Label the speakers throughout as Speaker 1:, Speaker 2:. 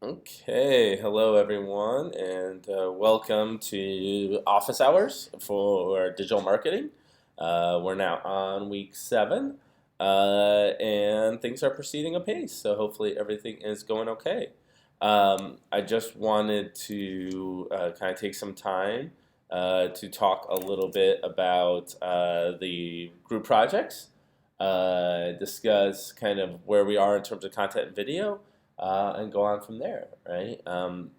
Speaker 1: Okay, hello everyone, and welcome to Office Hours for Digital Marketing. We're now on week 7, and things are proceeding apace, so hopefully everything is going okay. I just wanted to kind of take some time to talk a little bit about the group projects, discuss kind of where we are in terms of content and video and go on from there, right? Um,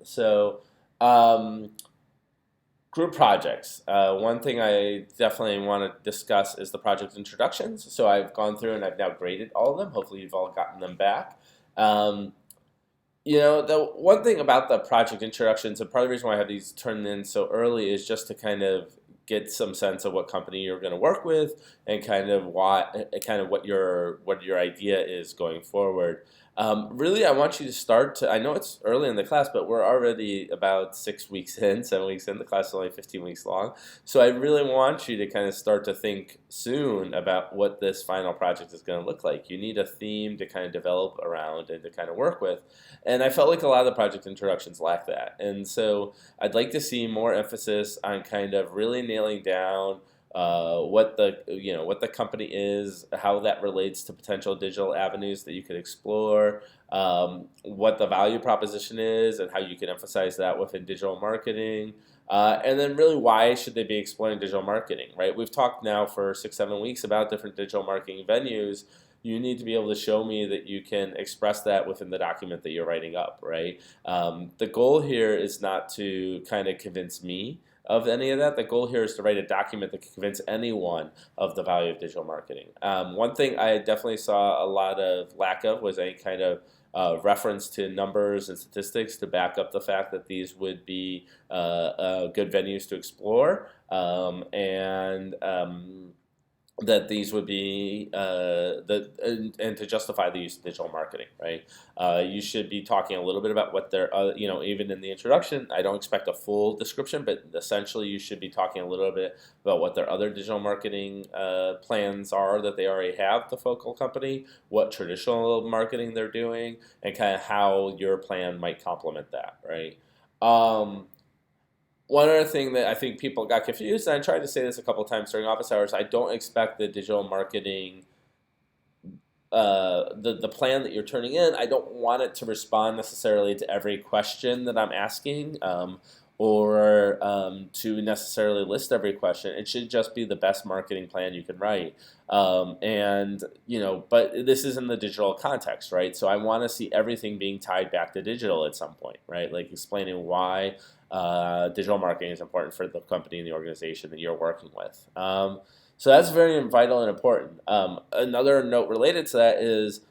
Speaker 1: Group projects. One thing I definitely want to discuss is the project introductions. So I've gone through and I've now graded all of them. Hopefully, you've all gotten them back. Um, the one thing about the project introductions, and part of the reason why I have these turned in so early is just to kind of get some sense of what company you're going to work with and kind of what your idea is going forward. Really, I want you to start to. I know it's early in the class, but we're already about 6 weeks in, 7 weeks in. The class is only 15 weeks long, so I really want you to kind of start to think soon about what this final project is going to look like. You need a theme to kind of develop around and to kind of work with. And I felt like a lot of the project introductions lack that. And so I'd like to see more emphasis on kind of really nailing down what the company is, how that relates to potential digital avenues that you could explore, what the value proposition is, and how you can emphasize that within digital marketing. And then really why should they be exploring digital marketing, right? We've talked now for 6, 7 weeks about different digital marketing venues. You need to be able to show me that you can express that within the document that you're writing up, right? The goal here is not to kind of convince me of any of that. The goal here is to write a document that can convince anyone of the value of digital marketing. One thing I definitely saw a lot of lack of was any kind of reference to numbers and statistics to back up the fact that these would be good venues to explore, and that these would be and to justify the use of digital marketing, right? You should be talking a little bit about what they're, even in the introduction. I don't expect a full description, but essentially you should be talking a little bit about what their other digital marketing plans are that they already have, the focal company, what traditional marketing they're doing, and kind of how your plan might complement that, right? Um, One other thing that I think people got confused, and I tried to say this a couple of times during office hours, I don't expect the digital marketing, the plan that you're turning in, I don't want it to respond necessarily to every question that I'm asking, or to necessarily list every question. It should just be the best marketing plan you can write. But this is in the digital context, right? So I want to see everything being tied back to digital at some point, right? Like explaining why digital marketing is important for the company and the organization that you're working with. So that's very vital and important. Another note related to that is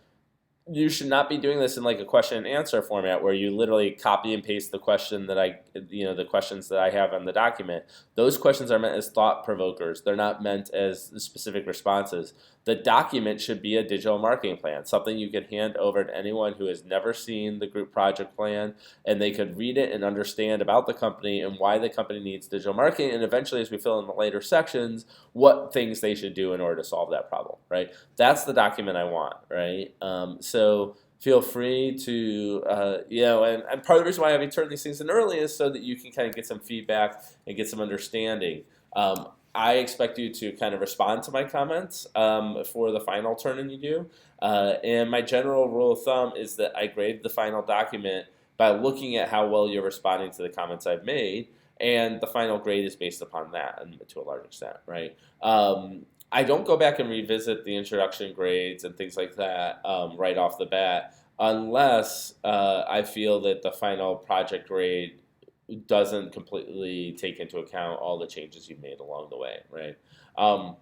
Speaker 1: you should not be doing this in like a question and answer format where you literally copy and paste the questions that I have on the document. Those questions are meant as thought provokers. They're not meant as specific responses. The document should be a digital marketing plan, something you could hand over to anyone who has never seen the group project plan, and they could read it and understand about the company and why the company needs digital marketing. And eventually, as we fill in the later sections, what things they should do in order to solve that problem, right? That's the document I want, right? So feel free to, and part of the reason why I have turned these things in early is so that you can kind of get some feedback and get some understanding. I expect you to kind of respond to my comments for the final turn-in you do. And my general rule of thumb is that I grade the final document by looking at how well you're responding to the comments I've made, and the final grade is based upon that, and to a large extent, right? I don't go back and revisit the introduction grades and things like that right off the bat, unless I feel that the final project grade doesn't completely take into account all the changes you've made along the way, right? Um,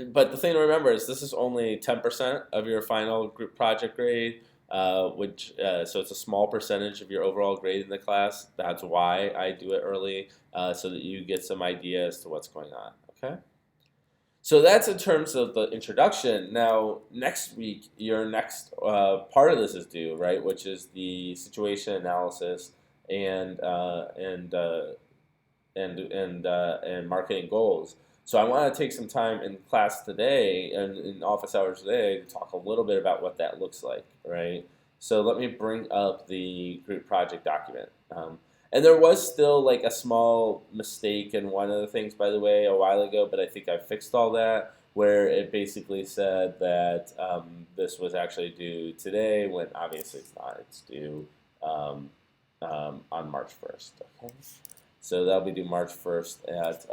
Speaker 1: but the thing to remember is this is only 10% of your final group project grade, so it's a small percentage of your overall grade in the class. That's why I do it early, so that you get some idea as to what's going on. Okay. So that's in terms of the introduction. Now, next week, your next part of this is due, right? Which is the situation analysis and uh, and uh, and marketing goals. So I want to take some time in class today and in office hours today to talk a little bit about what that looks like, right? So let me bring up the group project document. And there was still like a small mistake in one of the things, by the way, a while ago, but I think I fixed all that, where it basically said that this was actually due today, when obviously it's not. It's due um, on March 1st. Okay, so that'll be due March 1st at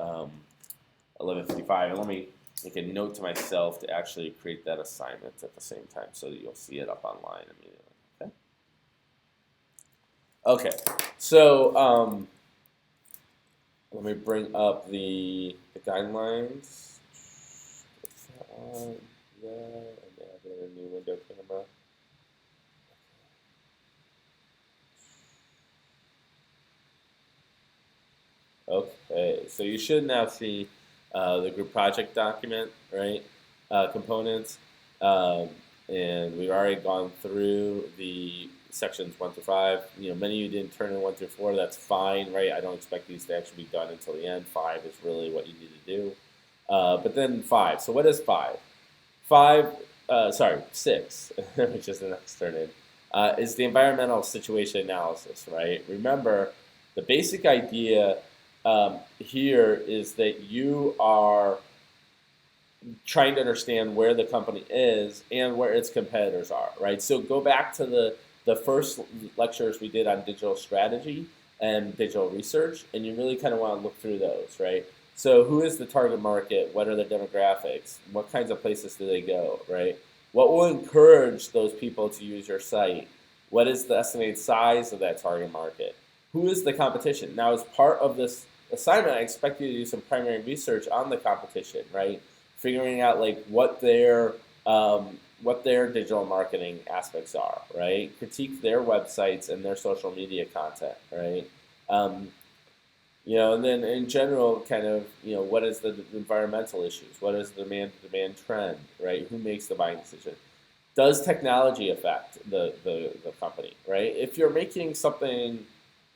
Speaker 1: 11:55. And let me make a note to myself to actually create that assignment at the same time, so that you'll see it up online immediately. Okay, so let me bring up the guidelines. Put that on there, and add in a new window camera. Okay, so you should now see the group project document, right? Components, and we've already gone through the sections 1 through 5. Many of you didn't turn in 1 through 4. That's fine, right? I don't expect these to actually be done until the end. 5 is really what you need to do. But then 5. So what is 5? 6, which is the next turn in, is the environmental situation analysis, right? Remember, the basic idea here is that you are trying to understand where the company is and where its competitors are, right? So go back to the first lectures we did on digital strategy and digital research, and you really kind of want to look through those, right? So who is the target market? What are their demographics? What kinds of places do they go, right? What will encourage those people to use your site? What is the estimated size of that target market? Who is the competition? Now, as part of this assignment, I expect you to do some primary research on the competition, right? Figuring out like what their digital marketing aspects are, right? Critique their websites and their social media content, right? And then in general, kind of, what is the environmental issues? What is the demand trend, right? Who makes the buying decision? Does technology affect the company, right? If you're making something,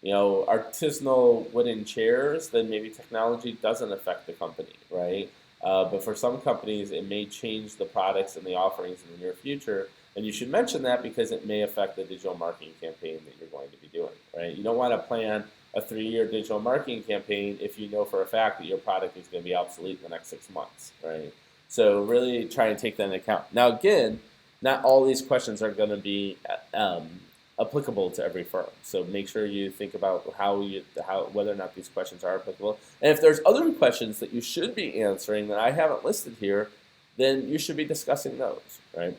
Speaker 1: artisanal wooden chairs, then maybe technology doesn't affect the company, right? But for some companies, it may change the products and the offerings in the near future, and you should mention that because it may affect the digital marketing campaign that you're going to be doing, right? You don't want to plan a 3-year digital marketing campaign if you know for a fact that your product is going to be obsolete in the next 6 months, right? So really try and take that into account. Now, again, not all these questions are going to be applicable to every firm. So make sure you think about whether or not these questions are applicable. And if there's other questions that you should be answering that I haven't listed here, then you should be discussing those, right?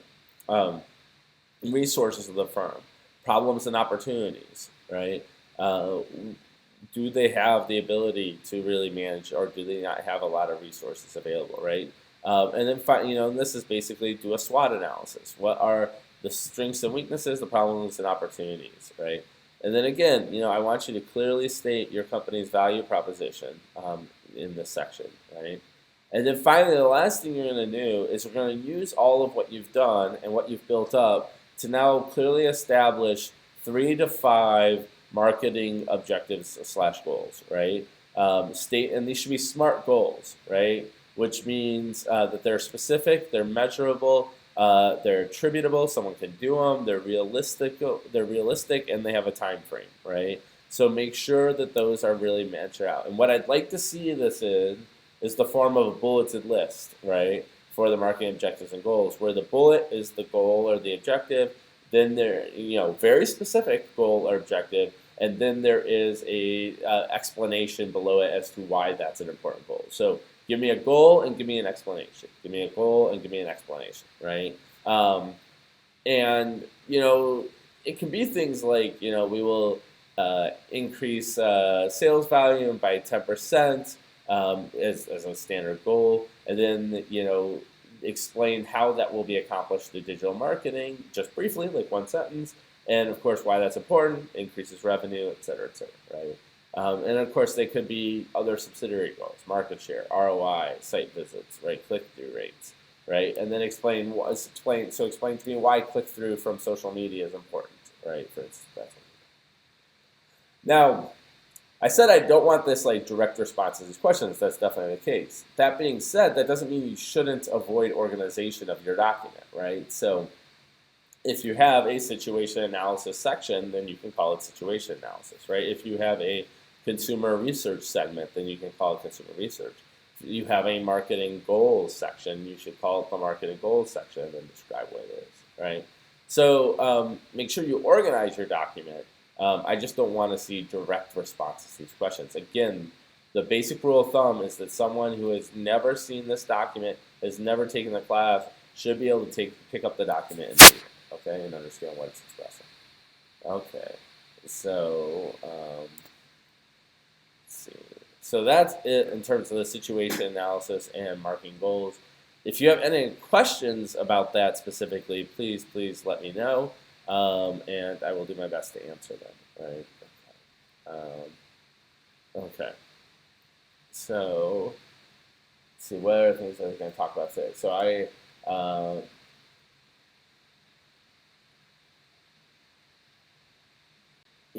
Speaker 1: Resources of the firm, problems and opportunities, right? Do they have the ability to really manage, or do they not have a lot of resources available, right? And then, and this is basically do a SWOT analysis. What are the strengths and weaknesses, the problems and opportunities, right? And then again, I want you to clearly state your company's value proposition in this section, right? And then finally, the last thing you're going to do is we're going to use all of what you've done and what you've built up to now clearly establish 3 to 5 marketing objectives / goals, right? And these should be SMART goals, right? Which means that they're specific, they're measurable, they're attributable, someone can do them, they're realistic, and they have a time frame, right? So make sure that those are really measured out. And what I'd like to see this in is the form of a bulleted list, right, for the marketing objectives and goals, where the bullet is the goal or the objective, then there, very specific goal or objective, and then there is a explanation below it as to why that's an important goal. So give me a goal and give me an explanation. Give me a goal and give me an explanation, right? And, it can be things like, we will increase sales volume by 10% as a standard goal. And then, explain how that will be accomplished through digital marketing, just briefly, like one sentence. And, of course, why that's important, increases revenue, et cetera, right? And of course, they could be other subsidiary goals: market share, ROI, site visits, right, click-through rates, right? And then explain to me why click-through from social media is important, right? For instance, that's one. Now, I said I don't want this like direct response to these questions. That's definitely the case. That being said, that doesn't mean you shouldn't avoid organization of your document, right? So if you have a situation analysis section, then you can call it situation analysis, right? If you have a consumer research segment, then you can call it consumer research. If you have a marketing goals section, you should call it the marketing goals section and describe what it is, right? So make sure you organize your document. I just don't want to see direct responses to these questions. Again, the basic rule of thumb is that someone who has never seen this document, has never taken the class, should be able to pick up the document and read it, okay, and understand what it's expressing. Okay, so let's see. So that's it in terms of the situation analysis and marking goals. If you have any questions about that specifically, please let me know, and I will do my best to answer them. Right? Okay. So let's see, what are things that we're going to talk about today? So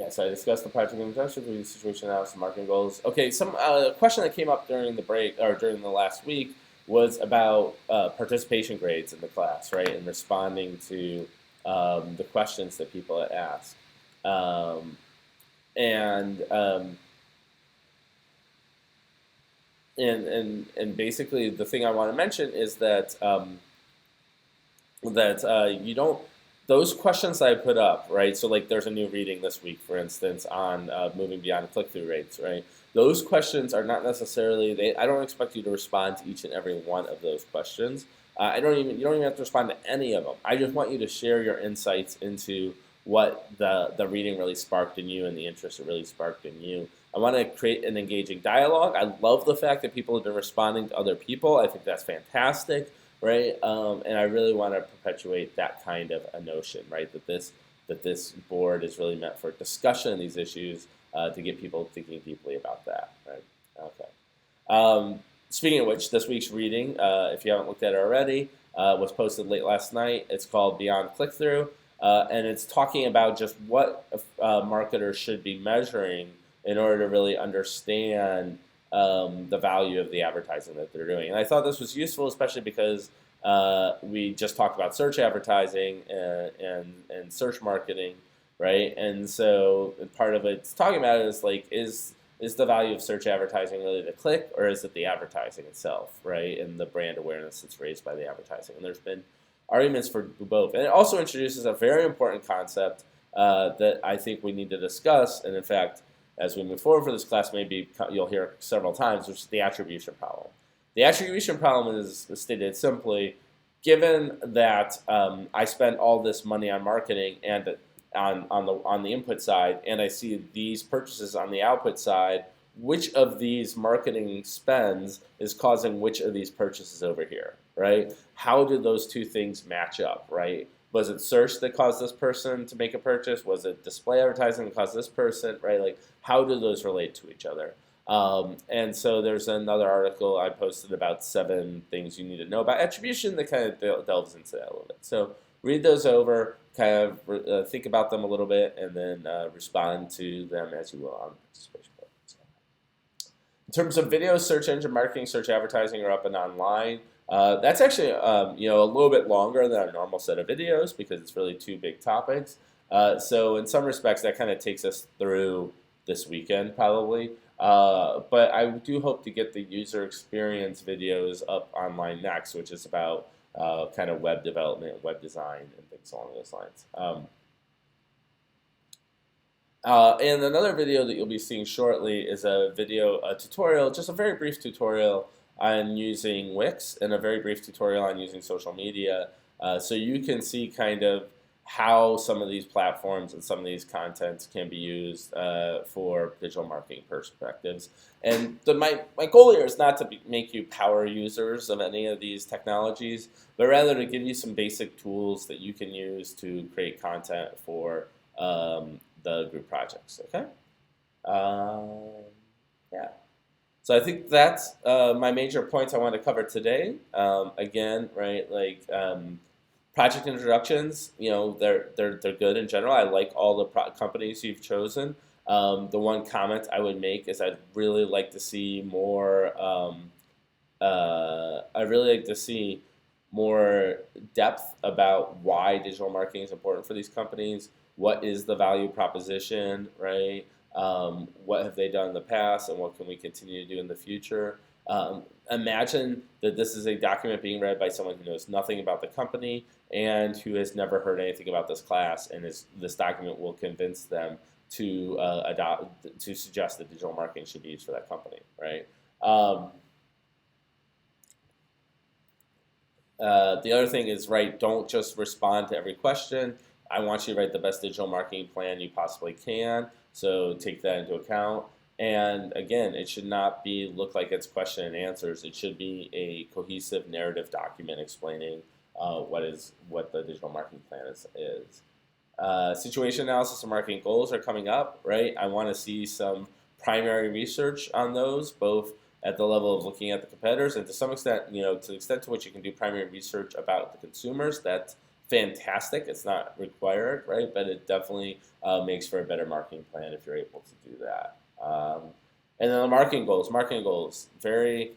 Speaker 1: so I discussed the project introduction, the situation analysis, marketing goals. Okay, some question that came up during the break or during the last week was about participation grades in the class, right, and responding to the questions that people had asked. And basically the thing I want to mention is that you don't, those questions I put up, right? So like there's a new reading this week, for instance, on moving beyond click-through rates, right? Those questions are not necessarily, I don't expect you to respond to each and every one of those questions. You don't even have to respond to any of them. I just want you to share your insights into what the reading really sparked in you and the interest it really sparked in you. I want to create an engaging dialogue. I love the fact that people have been responding to other people. I think that's fantastic, right? And I really want to perpetuate that kind of a notion, right? That this board is really meant for discussion of these issues to get people thinking deeply about that, right? Okay. Speaking of which, this week's reading, if you haven't looked at it already, was posted late last night. It's called Beyond Click-Through, and it's talking about just what marketers should be measuring in order to really understand the value of the advertising that they're doing. And I thought this was useful, especially because we just talked about search advertising and search marketing, right? And so part of it's talking about is like, is the value of search advertising really the click, or is it the advertising itself, right? And the brand awareness that's raised by the advertising. And there's been arguments for both. And it also introduces a very important concept that I think we need to discuss. And in fact, as we move forward for this class, maybe you'll hear several times, which is the attribution problem. The attribution problem is stated simply: given that I spend all this money on marketing and on the input side, and I see these purchases on the output side, which of these marketing spends is causing which of these purchases over here, right? How do those two things match up, right? Was it search that caused this person to make a purchase? Was it display advertising that caused this person, right? Like, how do those relate to each other? And so there's another article I posted about 7 things you need to know about attribution that kind of delves into that a little bit. So read those over, kind of think about them a little bit, and then respond to them as you will on the participation board. So, in terms of video, search engine marketing, search advertising are up and online. That's actually a little bit longer than our normal set of videos because it's really 2 big topics. So in some respects, that kind of takes us through this weekend probably. But I do hope to get the user experience videos up online next, which is about kind of web development, web design, and things along those lines. And another video that you'll be seeing shortly is a tutorial, just a very brief tutorial on using Wix and a very brief tutorial on using social media. So you can see kind of how some of these platforms and some of these contents can be used for digital marketing perspectives. And my goal here is not to make you power users of any of these technologies, but rather to give you some basic tools that you can use to create content for the group projects, okay? Yeah. So I think that's my major points I want to cover today. Again, right, like project introductions, they're good in general. I like all the companies you've chosen. The one comment I would make is I'd really like to see more. I'd really like to see more depth about why digital marketing is important for these companies. What is the value proposition, right? What have they done in the past, and what can we continue to do in the future? Imagine that this is a document being read by someone who knows nothing about the company and who has never heard anything about this class, and this document will convince them to to suggest that digital marketing should be used for that company, right? The other thing is, right, don't just respond to every question. I want you to write the best digital marketing plan you possibly can, so take that into account. And again, it should not look like it's question and answers. It should be a cohesive narrative document explaining what the digital marketing plan is. Situation analysis and marketing goals are coming up, right? I want to see some primary research on those, both at the level of looking at the competitors and to some extent, to the extent to which you can do primary research about the consumers. That's fantastic. It's not required, right? But it definitely makes for a better marketing plan if you're able to do that. And then the marketing goals, very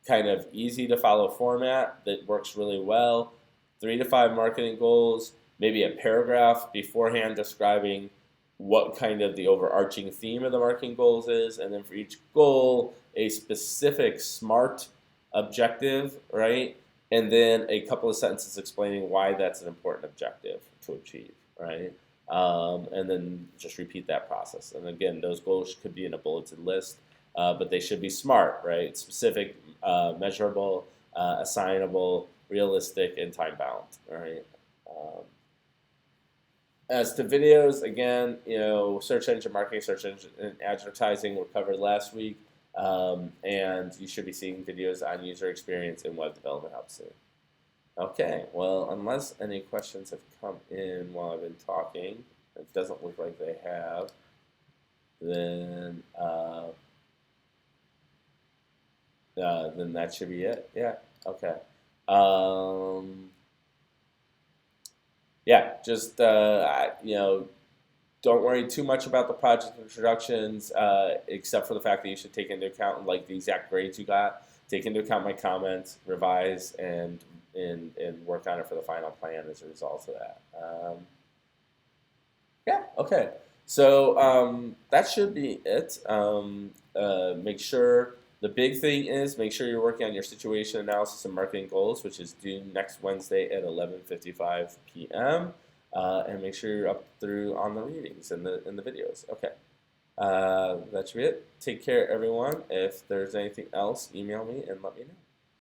Speaker 1: kind of easy to follow format that works really well. 3 to 5 marketing goals, maybe a paragraph beforehand describing what kind of the overarching theme of the marketing goals is, and then for each goal, a specific SMART objective, right? And then a couple of sentences explaining why that's an important objective to achieve, right? And then just repeat that process. And again, those goals could be in a bulleted list, but they should be SMART, right? Specific, measurable, assignable, realistic, and time-bound, right? As to videos, again, search engine marketing, search engine advertising were covered last week, and you should be seeing videos on user experience and web development help soon. Okay, well, unless any questions have come in while I've been talking, it doesn't look like they have, then that should be it. Yeah, okay. Yeah, just don't worry too much about the project introductions, except for the fact that you should take into account like the exact grades you got. Take into account my comments, revise, and work on it for the final plan as a result of that. Yeah, okay. So that should be it. Make sure the big thing is make sure you're working on your situation analysis and marketing goals, which is due next Wednesday at 11:55 p.m. And make sure you're up through on the readings and the videos. Okay. That should be it. Take care, everyone. If there's anything else, email me and let me know.